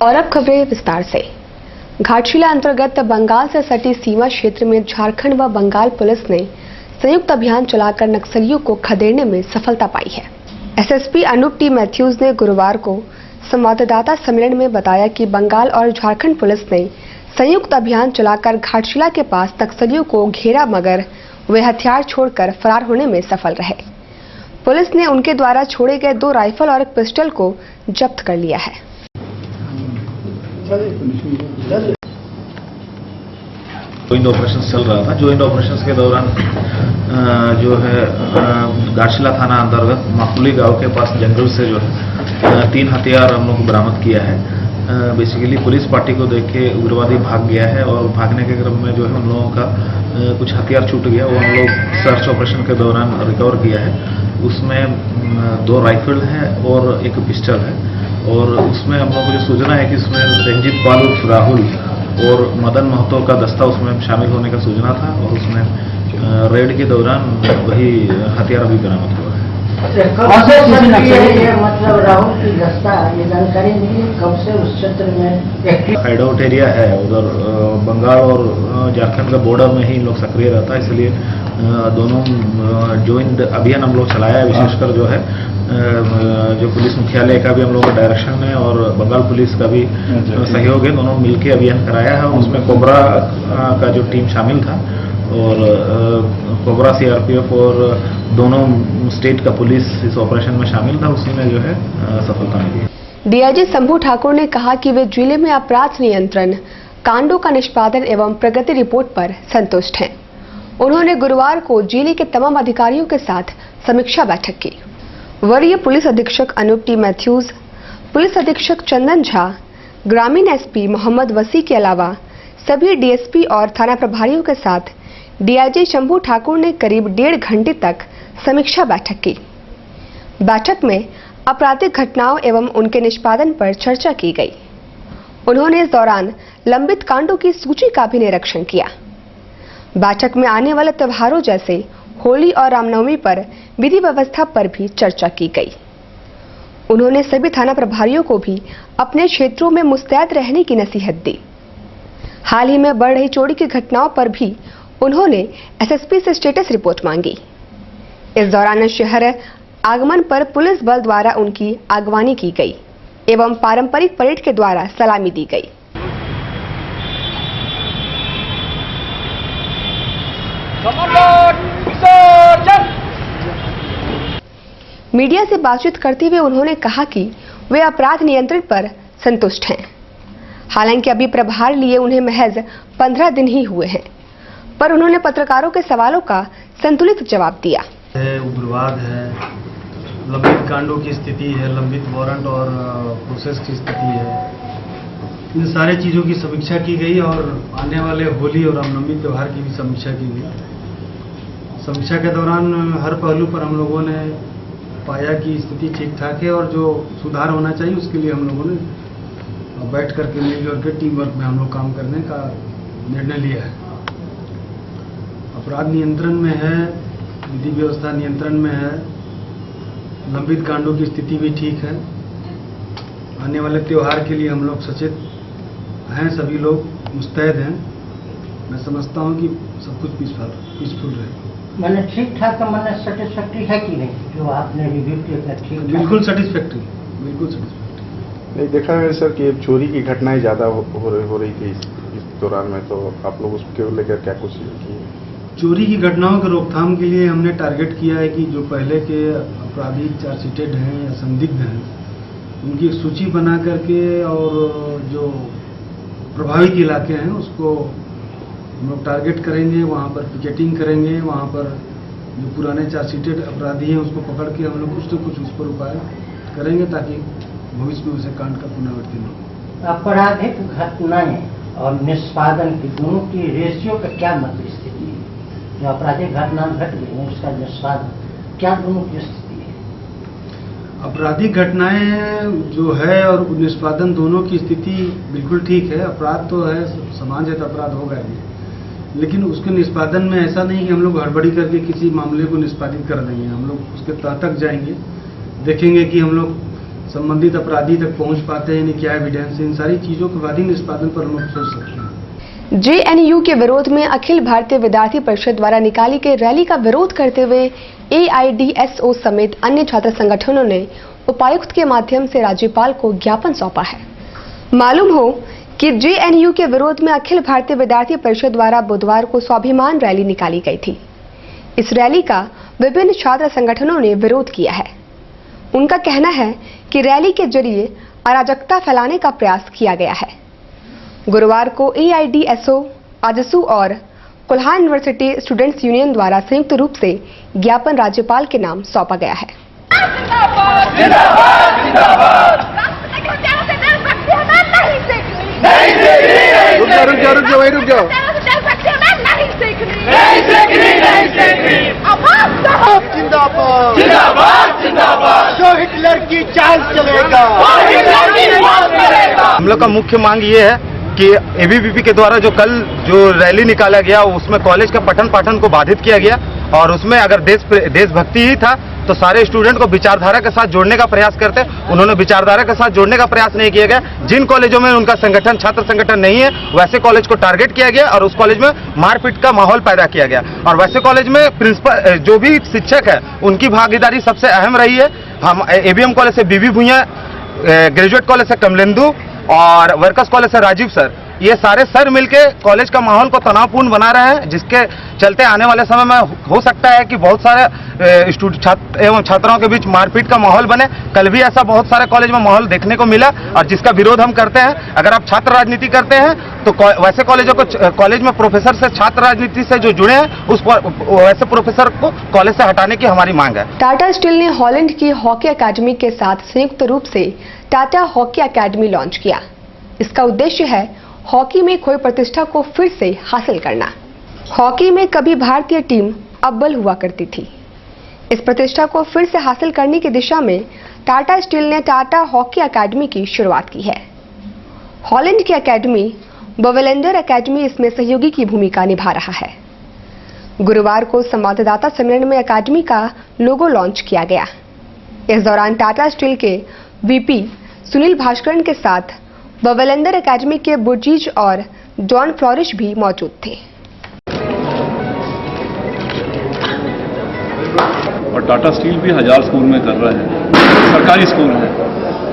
और अब खबरें विस्तार से। घाटशिला अंतर्गत बंगाल से सटी सीमा क्षेत्र में झारखंड व बंगाल पुलिस ने संयुक्त अभियान चलाकर नक्सलियों को खदेड़ने में सफलता पाई है। एसएसपी अनूप टी मैथ्यूज ने गुरुवार को संवाददाता सम्मेलन में बताया कि बंगाल और झारखंड पुलिस ने संयुक्त अभियान चलाकर घाटशिला के पास नक्सलियों को घेरा, मगर वे हथियार छोड़कर फरार होने में सफल रहे। पुलिस ने उनके द्वारा छोड़े गए 2 राइफल और एक पिस्टल को जब्त कर लिया है। ज्वाइंट ऑपरेशन चल रहा था। ज्वाइंट ऑपरेशन के दौरान जो है घाटशिला थाना अंतर्गत माकुली गांव के पास जंगल से जो है 3 हथियार हम लोग बरामद किया है। बेसिकली पुलिस पार्टी को देख के उग्रवादी भाग गया है और भागने के क्रम में जो है उन लोगों का कुछ हथियार छूट गया, वो हम लोग सर्च ऑपरेशन के दौरान रिकवर किया है। उसमें 2 राइफल है और एक पिस्टल है और उसमें हम लोगों को जो सूचना है कि उसमें रंजीत पाल उर्फ राहुल और मदन महतो का दस्ता उसमें शामिल होने का सूचना था और उसमें रेड के दौरान वही हथियार अभी बरामद हुआ है। मतलब राहुल की दस्ता ये जानकारी मिली कब से उस क्षेत्र में हाइड आउट एरिया है उधर बंगाल और झारखंड का बॉर्डर में ही लोग सक्रिय रहता है, इसलिए दोनों ज्वाइंट अभियान हम लोग चलाया है। विशेषकर जो है जो पुलिस मुख्यालय का भी हम लोगों का डायरेक्शन है और बंगाल पुलिस का भी सहयोग है, दोनों मिलकर अभियान कराया है। उसमें कोबरा का जो टीम शामिल था और कोबरा सीआरपीएफ और दोनों स्टेट का पुलिस इस ऑपरेशन में शामिल था, उसी में जो है सफलता मिली। डीआईजी शंभू ठाकुर ने कहा कि वे जिले में अपराध नियंत्रण, कांडों का निष्पादन एवं प्रगति रिपोर्ट पर संतुष्ट हैं। उन्होंने गुरुवार को जिले के तमाम अधिकारियों के साथ समीक्षा बैठक की। वरीय पुलिस अधीक्षक अनूप टी मैथ्यूज, पुलिस अधीक्षक चंदन झा, ग्रामीण एसपी मोहम्मद वसी के अलावा सभी डीएसपी और थाना प्रभारियों के साथ डीआईजी शंभू ठाकुर ने करीब 1.5 घंटे तक समीक्षा बैठक की। बैठक में आपराधिक घटनाओं एवं उनके निष्पादन पर चर्चा की गई। उन्होंने इस दौरान लंबित कांडों की सूची का भी निरीक्षण किया। बैठक में आने वाले त्योहारों जैसे होली और रामनवमी पर विधि व्यवस्था पर भी चर्चा की गई। उन्होंने सभी थाना प्रभारियों को भी अपने क्षेत्रों में मुस्तैद रहने की नसीहत दी। हाल ही में बढ़ रही चोरी की घटनाओं पर भी उन्होंने एसएसपी से स्टेटस रिपोर्ट मांगी। इस दौरान शहर आगमन पर पुलिस बल द्वारा उनकी अगवानी की गई एवं पारंपरिक परेड के द्वारा सलामी दी गई। मीडिया से बातचीत करते हुए उन्होंने कहा कि वे अपराध नियंत्रण पर संतुष्ट हैं। हालांकि अभी प्रभार लिए उन्हें महज 15 दिन ही हुए हैं, पर उन्होंने पत्रकारों के सवालों का संतुलित जवाब दिया। उग्रवाद है, लंबित कांडों की स्थिति है, लंबित वारंट और प्रोसेस की स्थिति है, इन सारी चीज़ों की समीक्षा की गई और आने वाले होली और रामनवमी त्यौहार की भी समीक्षा की गई। समीक्षा के दौरान हर पहलू पर हम लोगों ने पाया कि स्थिति ठीक ठाक है और जो सुधार होना चाहिए उसके लिए हम लोगों ने बैठ करके मिलजुल के टीम वर्क में हम लोग काम करने का निर्णय लिया है। अपराध नियंत्रण में है, विधि व्यवस्था नियंत्रण में है, लंबित कांडों की स्थिति भी ठीक है। आने वाले त्यौहार के लिए हम लोग सचेत हैं, सभी लोग मुस्तैद हैं। मैं समझता हूं कि सब कुछ पीसफुल रहे। मैंने ठीक ठाक का मैंने सेटिस्फैक्ट्री है कि नहीं जो आपने रिव्यू किया? ठीक, बिल्कुल सेटिस्फैक्ट्री, बिल्कुल सेटिस्फैक्ट्री। नहीं, देखा है सर कि चोरी की घटनाएं ज़्यादा हो रही थी इस दौरान में, तो आप लोग उसके लेकर क्या कोशिश की? चोरी की घटनाओं के रोकथाम के लिए हमने टारगेट किया है कि जो पहले के अपराधी चार्जशीटेड हैं या संदिग्ध हैं उनकी एक सूची बना करके और जो प्रभावित इलाके हैं उसको हम लोग टारगेट करेंगे, वहाँ पर पिकेटिंग करेंगे, वहाँ पर जो पुराने चार्जशीटेड अपराधी हैं उसको पकड़ के हम लोग कुछ न कुछ उस पर उपाय करेंगे ताकि भविष्य में उसे कांड का पुनरावृत्ति न हो। आपराधिक घटनाएं और निष्पादन की दोनों की रेशियो का क्या मतलब स्थिति है? जो आपराधिक घटना घट गई उसका निष्पादन क्या दोनों की स्थिति है? आपराधिक घटनाएं जो है और निष्पादन दोनों की स्थिति बिल्कुल ठीक है। अपराध तो है, समाज है तो अपराध होगा ही, लेकिन उसके निष्पादन में ऐसा नहीं कि हम लोग हड़बड़ी करके किसी मामले को निष्पादित कर देंगे। हम लोग उसके तह तक जाएंगे, देखेंगे कि हम लोग संबंधित अपराधी तक पहुंच पाते हैं, क्या एविडेंस, इन सारी चीज़ों के बाद ही निष्पादन पर हम लोग सोच सकते हैं। जेएनयू के विरोध में अखिल भारतीय विद्यार्थी परिषद द्वारा निकाली गई रैली का विरोध करते हुए एआईडीएसओ समेत अन्य छात्र संगठनों ने उपायुक्त के माध्यम से राज्यपाल को ज्ञापन सौंपा है। मालूम हो कि जेएनयू के विरोध में अखिल भारतीय विद्यार्थी परिषद द्वारा बुधवार को स्वाभिमान रैली निकाली गई थी। इस रैली का विभिन्न छात्र संगठनों ने विरोध किया है। उनका कहना है कि रैली के जरिए अराजकता फैलाने का प्रयास किया गया है। गुरुवार को एआईडीएसओ, आजसू और कोल्हान यूनिवर्सिटी स्टूडेंट्स यूनियन द्वारा संयुक्त रूप से ज्ञापन राज्यपाल के नाम सौंपा गया है। रुक जाओ। जो हिटलर की चाल चलेगा। हम लोग का मुख्य मांग ये है कि एबीवीपी के द्वारा जो रैली निकाला गया उसमें कॉलेज का पठन पाठन को बाधित किया गया और उसमें अगर देशभक्ति ही था तो सारे स्टूडेंट को विचारधारा के साथ जोड़ने का प्रयास करते। उन्होंने विचारधारा के साथ जोड़ने का प्रयास नहीं किया गया। जिन कॉलेजों में उनका संगठन छात्र संगठन नहीं है वैसे कॉलेज को टारगेट किया गया और उस कॉलेज में मारपीट का माहौल पैदा किया गया और वैसे कॉलेज में प्रिंसिपल जो भी शिक्षक है उनकी भागीदारी सबसे अहम रही है। हम एबीएम कॉलेज से बीबी भुइयां, ग्रेजुएट कॉलेज से कमलेंदु और वर्कर्स कॉलेज से राजीव सर, ये सारे सर मिलके कॉलेज का माहौल को तनावपूर्ण बना रहे हैं, जिसके चलते आने वाले समय में हो सकता है कि बहुत सारे छात्र एवं छात्राओं के बीच मारपीट का माहौल बने। कल भी ऐसा बहुत सारे कॉलेज में माहौल देखने को मिला और जिसका विरोध हम करते हैं। अगर आप छात्र राजनीति करते हैं तो वैसे कॉलेज में प्रोफेसर से छात्र राजनीति से जो जुड़े हैं उस वैसे प्रोफेसर को कॉलेज से हटाने की हमारी मांग है। टाटा स्टील ने हॉलैंड की हॉकी अकादमी के साथ संयुक्त रूप से टाटा हॉकी अकादमी लॉन्च किया। इसका उद्देश्य है हॉकी में खोई प्रतिष्ठा को फिर से हासिल करना। हॉकी में कभी भारतीय टीम अव्वल हुआ करती थी। इस प्रतिष्ठा को फिर से हासिल करने की दिशा में टाटा स्टील ने टाटा हॉकी अकादमी की शुरुआत की है। हॉलैंड की अकादमी बवेलेंडर अकादमी इसमें सहयोगी की भूमिका निभा रहा है। गुरुवार को संवाददाता सम्मेलन में अकादमी का लोगो लॉन्च किया गया। इस दौरान टाटा स्टील के वीपी सुनील भास्करन के साथ बवेलेंडर अकादमी के बुर्जीज और जॉन फ्लोरिश भी मौजूद थे। और टाटा स्टील भी 1000 स्कूल में कर रहा है, सरकारी स्कूल है,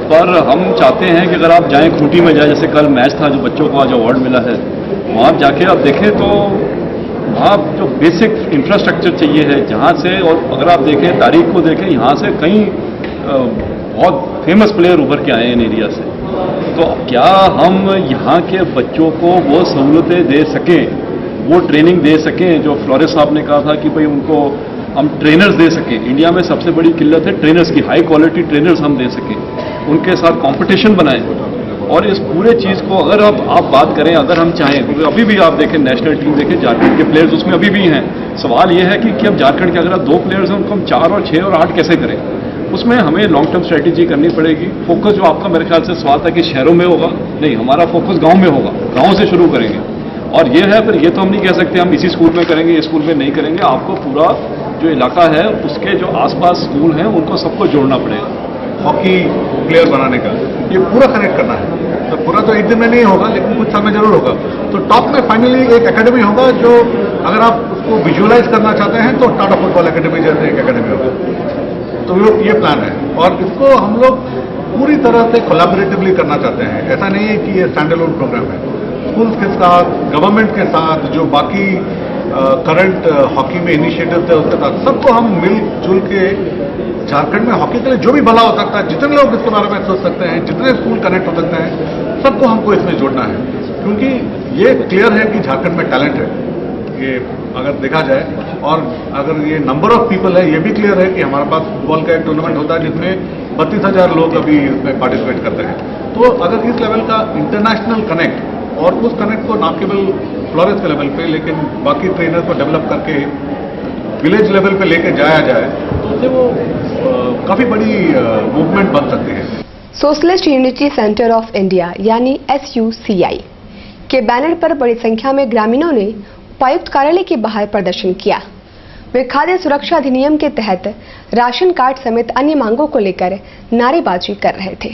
पर हम चाहते हैं कि अगर आप जाएं खूंटी में जाए, जैसे कल मैच था जो बच्चों को आज अवार्ड मिला है, वहाँ जाके आप देखें तो वहाँ जो बेसिक इंफ्रास्ट्रक्चर चाहिए है जहाँ से, और अगर आप देखें तारीख को देखें, यहाँ से कई बहुत फेमस प्लेयर उभर के आए हैं इन एरिया से। तो क्या हम यहाँ के बच्चों को वो सहूलतें दे सकें, वो ट्रेनिंग दे सकें जो फ्लोरेस साहब ने कहा था कि भाई उनको हम ट्रेनर्स दे सकें। इंडिया में सबसे बड़ी किल्लत है ट्रेनर्स की, हाई क्वालिटी ट्रेनर्स हम दे सकें, उनके साथ कंपटीशन बनाएं। और इस पूरे चीज़ को अगर आप बात करें, अगर हम चाहें, क्योंकि अभी भी आप देखें नेशनल टीम देखें, झारखंड के प्लेयर्स उसमें अभी भी हैं। सवाल ये है कि अब झारखंड के अगर आप 2 प्लेयर्स हैं उनको हम 4 और 6 और 8 कैसे करें। उसमें हमें लॉन्ग टर्म स्ट्रेटेजी करनी पड़ेगी। फोकस जो आपका मेरे ख्याल से सवाल था कि शहरों में होगा, नहीं, हमारा फोकस गांव में होगा, गांव से शुरू करेंगे। और ये है, पर ये तो हम नहीं कह सकते हम इसी स्कूल में करेंगे, इस स्कूल में नहीं करेंगे। आपको पूरा जो इलाका है उसके जो आसपास स्कूल हैं उनको सबको जोड़ना पड़ेगा। हॉकी प्लेयर बनाने का ये पूरा कनेक्ट करना है। तो पूरा तो एक दिन में नहीं होगा, लेकिन कुछ समय जरूर होगा। तो टॉप में फाइनली एक एकेडमी होगा जो अगर आप उसको विजुअलाइज करना चाहते हैं तो टाटा फुटबॉल एकेडमी जैसे एक एकेडमी होगा। तो ये प्लान है और इसको हम लोग पूरी तरह से कोलैबोरेटिवली करना चाहते हैं। ऐसा नहीं है कि ये स्टैंड अलोन प्रोग्राम है। स्कूल्स के साथ, गवर्नमेंट के साथ, जो बाकी करंट हॉकी में इनिशिएटिव थे उसके साथ, सबको हम मिलजुल के झारखंड में हॉकी के लिए जो भी भला हो सकता है, जितने लोग इसके बारे में सोच सकते हैं, जितने स्कूल कनेक्ट हो सकते हैं, सबको हमको इसमें जोड़ना है। क्योंकि ये क्लियर है कि झारखंड में टैलेंट है, ये अगर देखा जाए। और अगर ये नंबर ऑफ पीपल है, ये भी क्लियर है कि हमारे पास फुटबॉल का एक टूर्नामेंट होता है जिसमें 32,000 लोग अभी इसमें पार्टिसिपेट करते हैं। तो अगर इस लेवल का इंटरनेशनल कनेक्ट, और उस कनेक्ट को ना केवल फ्लोरेस के लेवल पे लेकिन बाकी ट्रेनर को डेवलप करके विलेज लेवल पे लेके जाया जाए, तो उससे वो काफ़ी बड़ी मूवमेंट बन सकती है। Socialist unity centre of India यानी SUCI के बैनर पर बड़ी संख्या में ग्रामीणों ने उपायुक्त कार्यालय के बाहर प्रदर्शन किया। वे खाद्य सुरक्षा अधिनियम के तहत राशन कार्ड समेत अन्य मांगों को लेकर नारेबाजी कर रहे थे।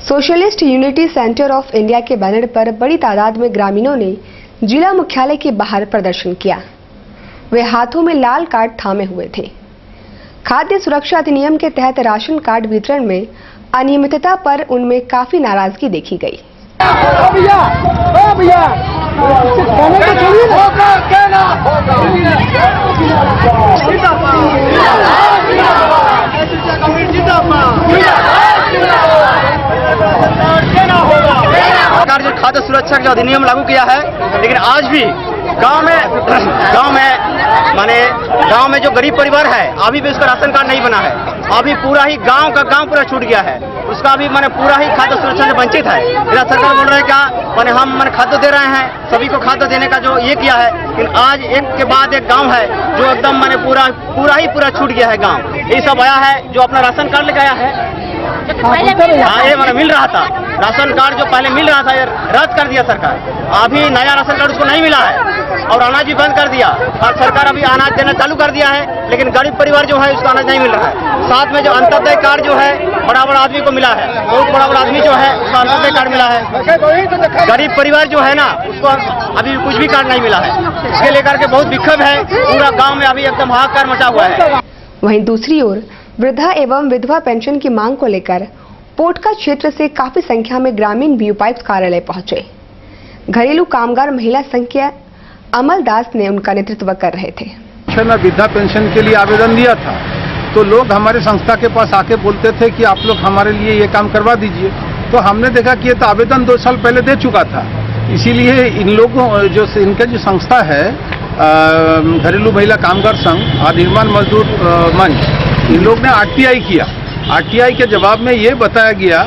Socialist unity centre of India के बैनर पर बड़ी तादाद में ग्रामीणों ने जिला मुख्यालय के बाहर प्रदर्शन किया। वे हाथों में लाल कार्ड थामे हुए थे। खाद्य सुरक्षा अधिनियम के तहत राशन कार्ड वितरण में अनियमितता पर उनमें काफी नाराजगी देखी गई। सरकार जो खाद्य सुरक्षा का अधिनियम लागू किया है, लेकिन आज भी गांव में जो गरीब परिवार है अभी भी उसका राशन कार्ड नहीं बना है। अभी पूरा ही गांव का गांव पूरा छूट गया है, उसका अभी पूरा ही खाद्य सुरक्षा से वंचित है। इधर सरकार बोल रहे हैं क्या हम खाद्य दे रहे हैं, सभी को खाद्य देने का जो ये किया है, लेकिन आज एक के बाद एक गांव है जो एकदम पूरा छूट गया है गांव। ये सब आया है जो अपना राशन कार्ड लेके आया है, ये मिल रहा था राशन कार्ड जो पहले मिल रहा था ये रद्द कर दिया सरकार। अभी नया राशन कार्ड उसको नहीं मिला है और अनाज भी बंद कर दिया। और सरकार अभी अनाज देना चालू कर दिया है, लेकिन गरीब परिवार जो है उसको अनाज नहीं मिल रहा है। साथ में जो अंत्योदय कार्ड जो है बड़ा आदमी को मिला है, बहुत बड़ा आदमी जो है उसको अंत्योदय कार्ड मिला है। गरीब परिवार जो है ना उसको अभी कुछ भी कार्ड नहीं मिला है। इसके लेकर के बहुत विक्षोभ है, पूरा गाँव में अभी एकदम हाहाकार मचा हुआ है। वहीं दूसरी ओर वृद्धा एवं विधवा पेंशन की मांग को लेकर पोटका क्षेत्र से काफी संख्या में ग्रामीण भी उपायुक्त कार्यालय पहुंचे। घरेलू कामगार महिला संघ के अमल दास ने उनका नेतृत्व कर रहे थे। में वृद्धा पेंशन के लिए आवेदन दिया था तो लोग हमारे संस्था के पास आके बोलते थे कि आप लोग हमारे लिए ये काम करवा दीजिए। तो हमने देखा कि ये तो आवेदन 2 साल पहले दे चुका था, इसीलिए इन लोगों इनका जो संस्था है घरेलू महिला कामगार संघ और निर्माण मजदूर मंच, इन लोग ने आरटीआई किया। आरटीआई के जवाब में ये बताया गया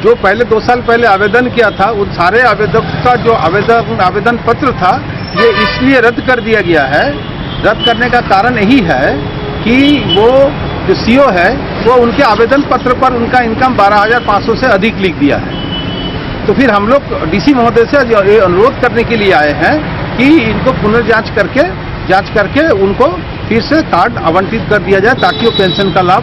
जो पहले 2 साल पहले आवेदन किया था उन सारे आवेदक का जो आवेदन पत्र था ये इसलिए रद्द कर दिया गया है। रद्द करने का कारण यही है कि वो जो सीओ है वो उनके आवेदन पत्र पर उनका इनकम 12,500 से अधिक लिख दिया है। तो फिर हम लोग डीसी महोदय से ये अनुरोध करने के लिए आए हैं कि इनको पुनर्जांच करके उनको फिर से कार्ड आवंटित कर दिया जाए ताकि वो पेंशन का लाभ